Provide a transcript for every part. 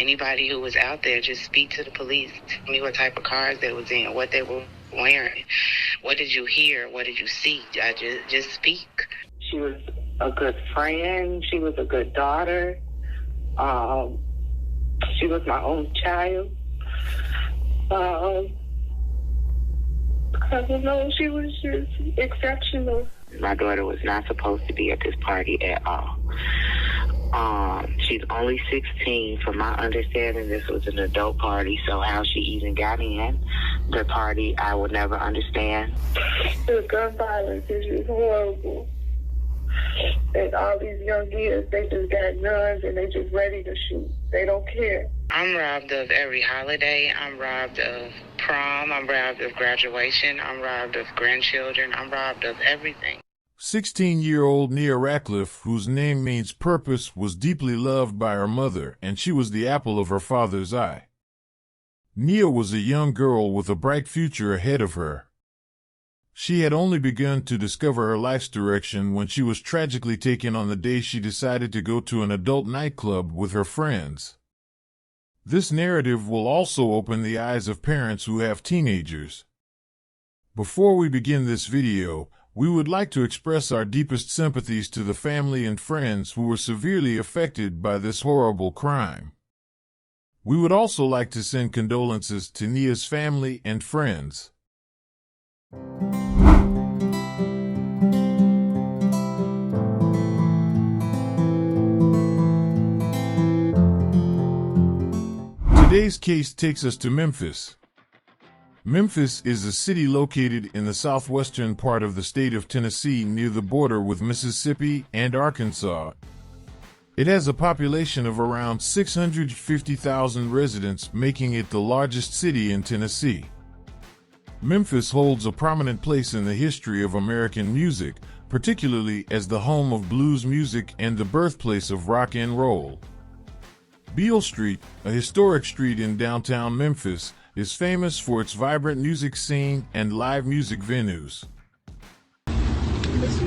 anybody who was out there, just speak to the police. Tell me what type of cars they was in, what they were wearing. What did you hear? What did you see? Just speak. She was a good friend. She was a good daughter. She was my own child. I don't know, she was just exceptional. My daughter was not supposed to be at this party at all. She's only 16. From my understanding, this was an adult party, so how she even got in the party, I will never understand. The gun violence is just horrible. And all these young kids, they just got guns and they just ready to shoot. They don't care. I'm robbed of every holiday. I'm robbed of prom. I'm robbed of graduation. I'm robbed of grandchildren. I'm robbed of everything. 16-year-old Nia Ratcliff, whose name means purpose, was deeply loved by her mother, and she was the apple of her father's eye. Nia was a young girl with a bright future ahead of her. She had only begun to discover her life's direction when she was tragically taken on the day she decided to go to an adult nightclub with her friends. This narrative will also open the eyes of parents who have teenagers. Before we begin this video, we would like to express our deepest sympathies to the family and friends who were severely affected by this horrible crime. We would also like to send condolences to Nia's family and friends. Today's case takes us to Memphis. Memphis is a city located in the southwestern part of the state of Tennessee near the border with Mississippi and Arkansas. It has a population of around 650,000 residents, making it the largest city in Tennessee. Memphis holds a prominent place in the history of American music, particularly as the home of blues music and the birthplace of rock and roll. Beale Street, a historic street in downtown Memphis, is famous for its vibrant music scene and live music venues. It's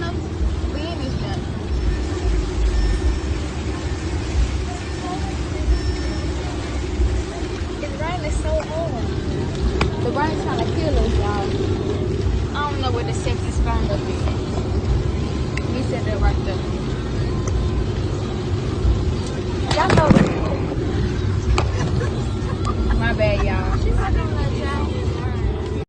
raining so hard. The rain's trying to kill us, y'all. I don't know where the sexy spot up is. He said that right there. Y'all know. My bad, y'all.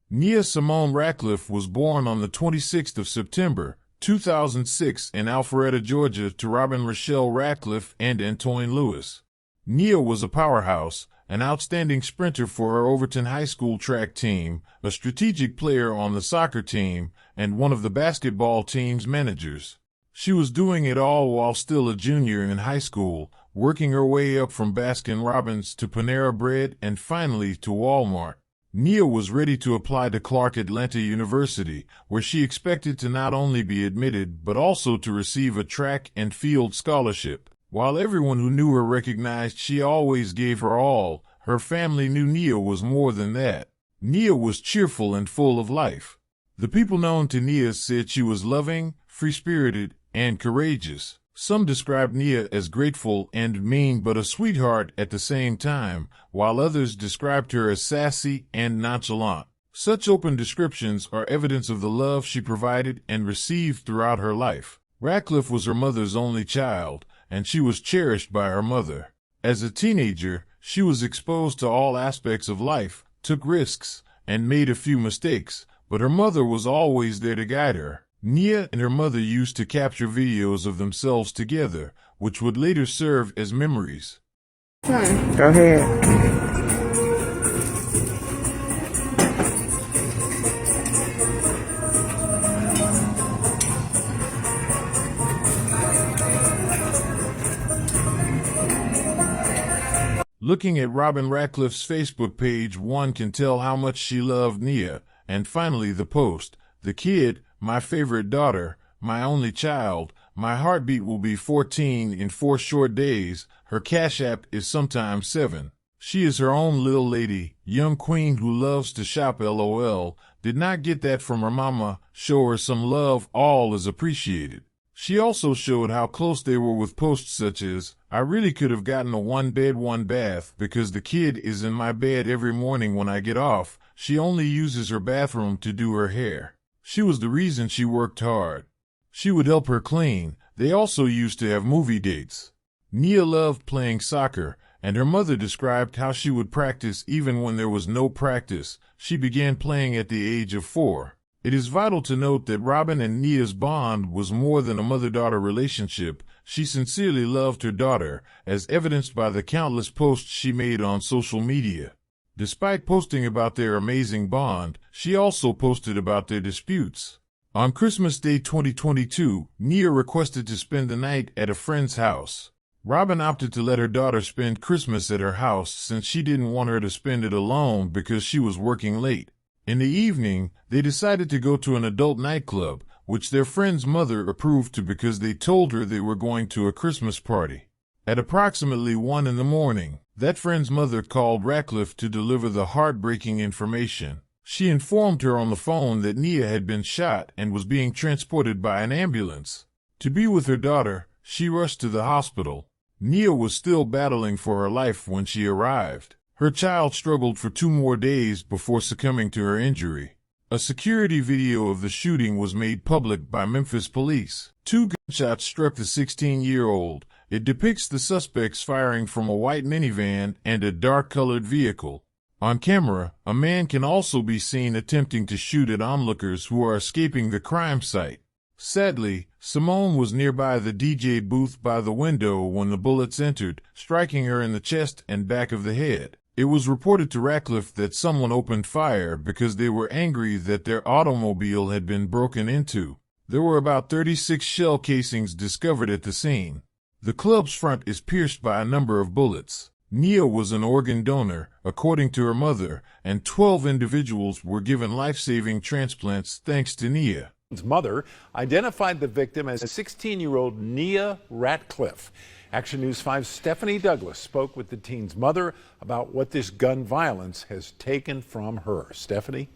Nia Simone Ratcliff was born on the 26th of September, 2006 in Alpharetta, Georgia, to Robyn Rochelle Ratcliff and Antoine Lewis. Nia was a powerhouse, an outstanding sprinter for her Overton High School track team, a strategic player on the soccer team, and one of the basketball team's managers. She was doing it all while still a junior in high school, working her way up from Baskin-Robbins to Panera Bread and finally to Walmart. Nia was ready to apply to Clark Atlanta University, where she expected to not only be admitted but also to receive a track and field scholarship. While everyone who knew her recognized she always gave her all, her family knew Nia was more than that. Nia was cheerful and full of life. The people known to Nia said she was loving, free-spirited, and courageous. Some described Nia as grateful and mean but a sweetheart at the same time, while others described her as sassy and nonchalant. Such open descriptions are evidence of the love she provided and received throughout her life. Ratcliff was her mother's only child, and she was cherished by her mother. As a teenager, she was exposed to all aspects of life, took risks, and made a few mistakes, but her mother was always there to guide her. Nia and her mother used to capture videos of themselves together, which would later serve as memories. Go ahead. Looking at Robyn Ratcliff's Facebook page, one can tell how much she loved Nia. And finally the post, "The kid, my favorite daughter, my only child, my heartbeat will be 14 in 4 short days, her Cash App is sometimes 7. She is her own little lady, young queen who loves to shop LOL, did not get that from her mama, show her some love, all is appreciated." She also showed how close they were with posts such as, I really could have gotten a one bed, one bath because the kid is in my bed every morning when I get off. She only uses her bathroom to do her hair. She was the reason she worked hard. She would help her clean. They also used to have movie dates. Nia loved playing soccer, and her mother described how she would practice even when there was no practice. She began playing at the age of 4. It is vital to note that Robyn and Nia's bond was more than a mother-daughter relationship. She sincerely loved her daughter, as evidenced by the countless posts she made on social media. Despite posting about their amazing bond, she also posted about their disputes. On Christmas Day 2022, Nia requested to spend the night at a friend's house. Robyn opted to let her daughter spend Christmas at her house since she didn't want her to spend it alone because she was working late. In the evening, they decided to go to an adult nightclub, which their friend's mother approved to because they told her they were going to a Christmas party. At approximately 1 in the morning, that friend's mother called Ratcliff to deliver the heartbreaking information. She informed her on the phone that Nia had been shot and was being transported by an ambulance. To be with her daughter, she rushed to the hospital. Nia was still battling for her life when she arrived. Her child struggled for 2 more days before succumbing to her injury. A security video of the shooting was made public by Memphis police. 2 gunshots struck the 16-year-old. It depicts the suspects firing from a white minivan and a dark-colored vehicle. On camera, a man can also be seen attempting to shoot at onlookers who are escaping the crime site. Sadly, Simone was nearby the DJ booth by the window when the bullets entered, striking her in the chest and back of the head. It was reported to Ratcliff that someone opened fire because they were angry that their automobile had been broken into. There were about 36 shell casings discovered at the scene. The club's front is pierced by a number of bullets. Nia was an organ donor, according to her mother, and 12 individuals were given life-saving transplants thanks to Nia. Mother identified the victim as 16-year-old Nia Ratcliff. Action News 5's Stephanie Douglas spoke with the teen's mother about what this gun violence has taken from her. Stephanie?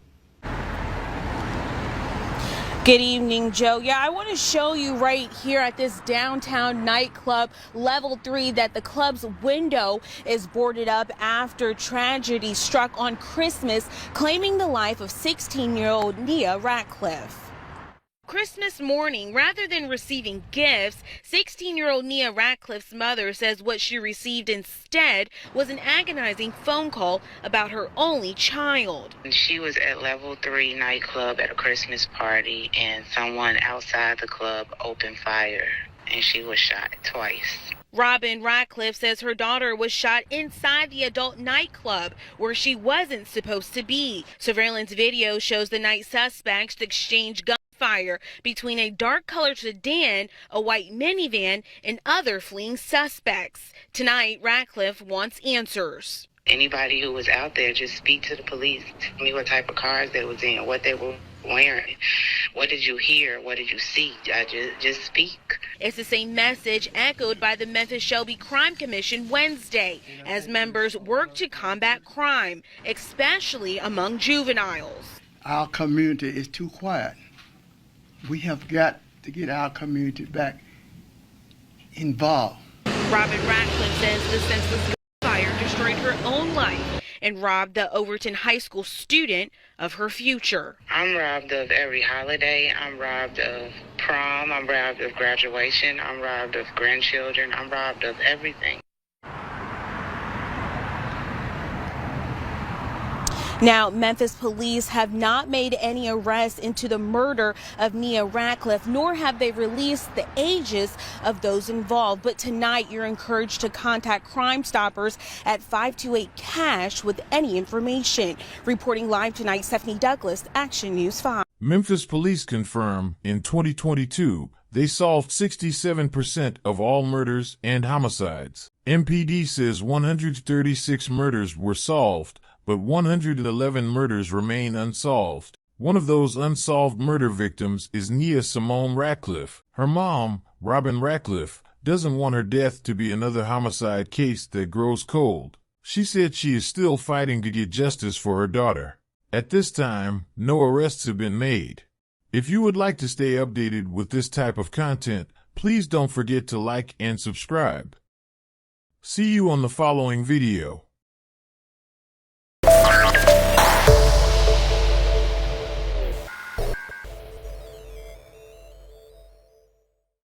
Good evening, Joe. Yeah, I want to show you right here at this downtown nightclub, level 3, that the club's window is boarded up after tragedy struck on Christmas, claiming the life of 16-year-old Nia Ratcliff. Christmas morning, rather than receiving gifts, 16-year-old Nia Ratcliff's mother says what she received instead was an agonizing phone call about her only child. She was at level 3 nightclub at a Christmas party, and someone outside the club opened fire, and she was shot twice. Robyn Ratcliff says her daughter was shot inside the adult nightclub where she wasn't supposed to be. Surveillance video shows the night suspects exchange gunfire between a dark-colored sedan, a white minivan, and other fleeing suspects. Tonight, Ratcliff wants answers. Anybody who was out there, just speak to the police. Tell me what type of cars they was in, what they were wearing. What did you hear? What did you see? Just speak. It's the same message echoed by the Memphis Shelby Crime Commission Wednesday as members work to combat crime, especially among juveniles. Our community is too quiet. We have got to get our community back involved. Robyn Ratcliff says the senseless gunfire destroyed her own life and robbed the Overton High School student of her future. I'm robbed of every holiday. I'm robbed of prom. I'm robbed of graduation. I'm robbed of grandchildren. I'm robbed of everything. Now, Memphis police have not made any arrests into the murder of Nia Ratcliff, nor have they released the ages of those involved. But tonight, you're encouraged to contact Crime Stoppers at 528-CASH with any information. Reporting live tonight, Stephanie Douglas, Action News 5. Memphis police confirm in 2022 they solved 67% of all murders and homicides. MPD says 136 murders were solved, but 111 murders remain unsolved. One of those unsolved murder victims is Nia Simone Ratcliff. Her mom, Robyn Ratcliff, doesn't want her death to be another homicide case that grows cold. She said she is still fighting to get justice for her daughter. At this time, no arrests have been made. If you would like to stay updated with this type of content, please don't forget to like and subscribe. See you on the following video.